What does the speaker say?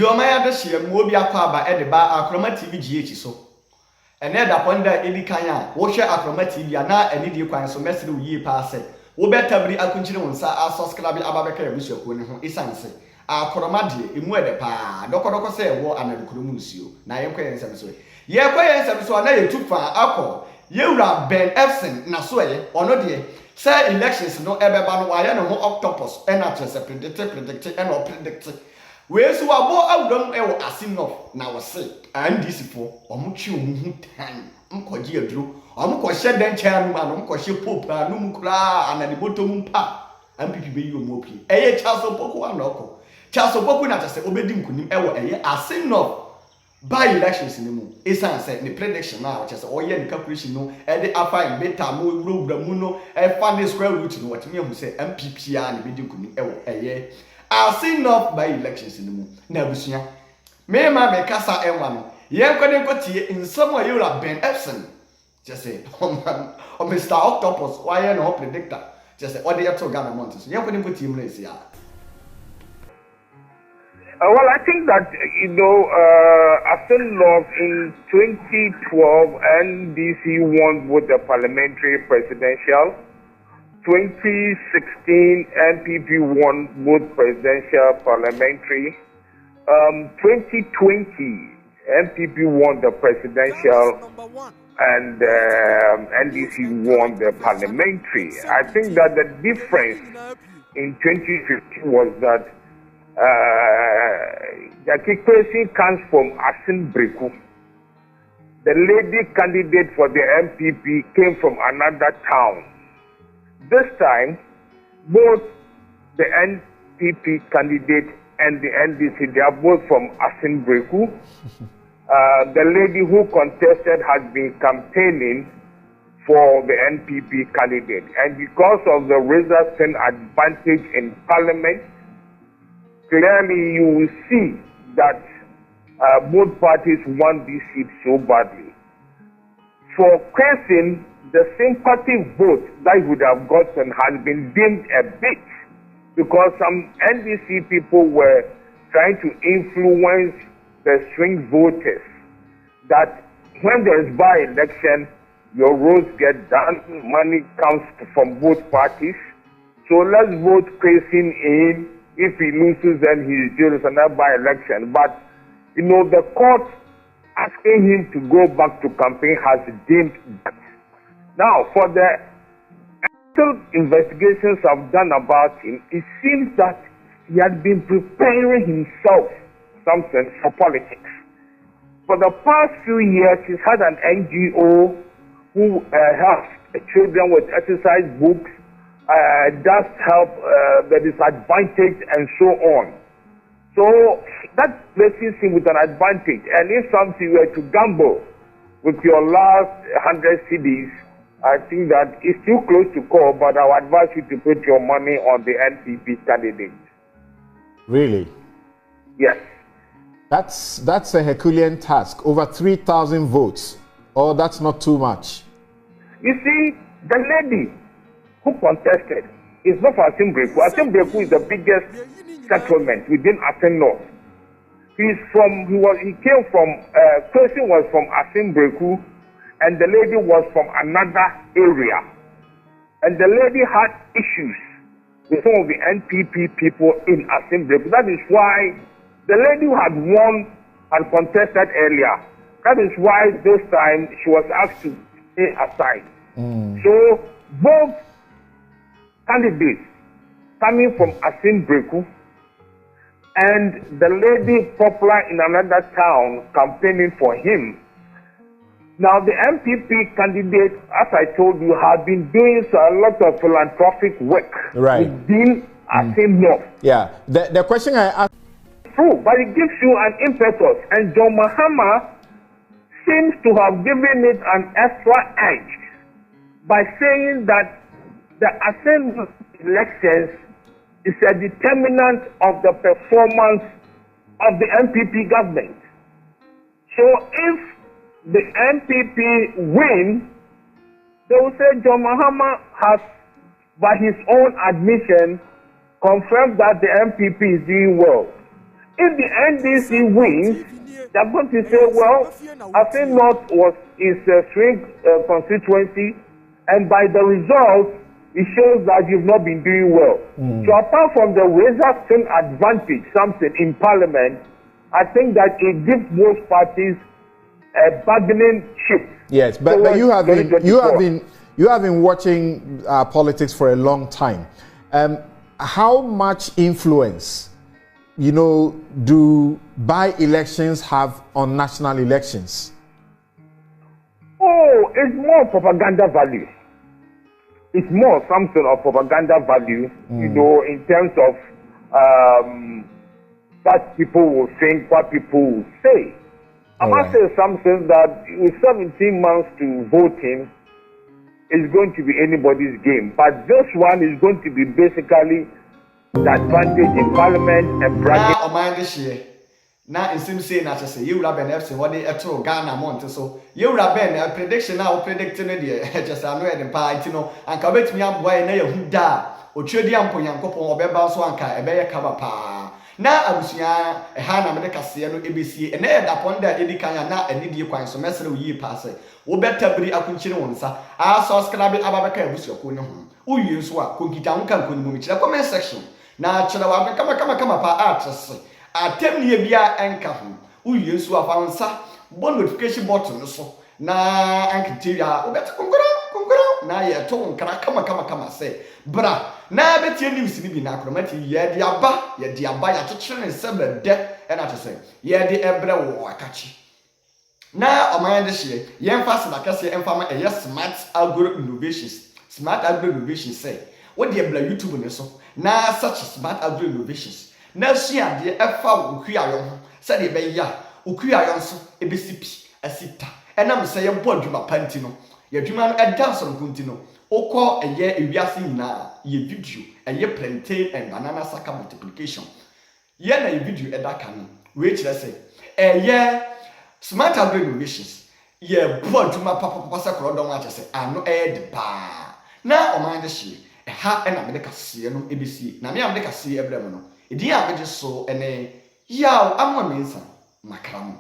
Jomaya de share Mobia Kwaba at the bar Acroma TV GH so. And then upon that Eddie Kanya, watch Acroma TV, and now any dear so message ye pass it. We better be a continuum, sir, as Sosclabi Ababaka, Monsieur Quinn, is answer. Our Coromadi, in where the pa, Doco say war and the Kumusio. Now you're quite some. Ye quite some, now you took for alcohol. You rap Ben Epson, Nasway, or no dear. Say elections no ever ban why no more octopus, and not just predicted, and or predicted. Where so I bought out don't ever Assin North, now was say, and this for, or much you tan, Uncle Drew, Uncle Shed then chairman, Uncle Ship Pope, Numcra, and the bottom pa, NPP you mopi. Charles Opuku and Loco. Charles Opuku not just obeying Kunim ever Assin North. By elections in the moon, it's answered the prediction now, just all year the calculation no, and the upper and beta move the muno, and find the square root in what me who say NPP and the video a year. I'll see not by elections in the moon. Never see. May my casa M1. Young couldn't go to in somewhere you have been Epson. Just say, oh, Mr. Octopus, why are no predictor? Just say, what the Epson Ghana Mountains. Young couldn't go to him, Lacia. Well, I think that, Assin North in 2012, NDC won with the parliamentary presidential. 2016, NPP won both presidential parliamentary. 2020, NPP won the presidential and NDC won the parliamentary. I think that the difference in 2015 was that the question comes from Assin Breku. The lady candidate for the MPP came from another town. This time, both the NPP candidate and the NDC, they are both from Assin Breku. The lady who contested has been campaigning for the NPP candidate. And because of the razor-thin advantage in Parliament, clearly you will see that both parties want this seat so badly. For Crescent, the sympathy vote that he would have gotten has been dimmed a bit because some NDC people were trying to influence the swing voters that when there is by-election, your roads get done, money comes from both parties. So let's vote Crescent in. If he loses, then he is jailed another by-election. But, the court asking him to go back to campaign has dimmed that. Now, for the actual investigations I've done about him, it seems that he had been preparing himself something for politics. For the past few years, he's had an NGO who helps children with exercise books, does help the disadvantaged and so on. So that places him with an advantage. And if something were to gamble with your last 100 CDs, I think that it's too close to call, but I would advise you to put your money on the NPP candidate. Really? Yes. That's a Herculean task. Over 3,000 votes. Oh, that's not too much. You see, the lady who contested is not for Assin Breku. Assin Breku is the biggest settlement within Assin North. He came from, person was from Assin Breku, and the lady was from another area. And the lady had issues with some of the NPP people in Assin Breku. That is why the lady who had won and contested earlier, that is why this time she was asked to stay aside. So both candidates coming from Assin Breku and the lady popular in another town campaigning for him. Now, the MPP candidate, as I told you, has been doing a lot of philanthropic work within Assin North. Yeah. The question I asked. True, but it gives you an impetus. And John Mahama seems to have given it an extra edge by saying that the Assin elections is a determinant of the performance of the MPP government. So if the MPP win, they will say John Mahama has, by his own admission, confirmed that the MPP is doing well. if the NDC wins, they're going to say, well, Assin North is a swing constituency, and by the result, it shows that you've not been doing well. So apart from the razor-thin advantage, something in Parliament, I think that it gives most parties a bargaining chip. Yes, but you have been watching politics for a long time. How much influence, do by-elections have on national elections? Oh, it's more propaganda value. It's more something of propaganda value, in terms of what people will think, what people will say. I must say something that with 17 months to voting, it's going to be anybody's game. But this one is going to be basically the advantage in Parliament and bragging. Now, in some say, not to say, you rub an Epson, what they have to Ghana month so. You rub a prediction now, predicting it, just I know the party, and commit me up why who da, or Chodiam Poyanko, or Beba Swanka, a bear cover pa. Now, I was a Hana Medicasiano ABC, and then upon that, Edicana, not a needy coin, so messing ye pass it. Or better be a continuanza. I saw Scrabble Abaka with your Kuno, who use what, Cookie Town can move the comment section. Now, Chalawa, come up, artists. Atem nie bia enka ho uye nsu afansa bon notification button so na anketia obet konkora na ye to nkara kama say bra na betie news ni bi na akromati ye de aba ya kekere ne sebe de e na to say ye de ebre wo akachi na oman de hye ye mfa na kase emfa ma ye smart agro innovations say what de ebla YouTube ne so na such smart agro innovations na sua de efa okuayon se de be ya okuayon so ebesipi asita enam se ye bo adwuma panti no ye adwuma no dance on kunti no okọ eye ewiase nyina ye video eye plantain and banana saka multiplication ye na ye video edaka no we kire se eye smart agro innovations ye bo adwuma papa se kro don ache se ano de pa na o man de hye ha na me de kase no ebesi na me am de kase ebrem no Idi a beje so ene yaw amwa mensa makramo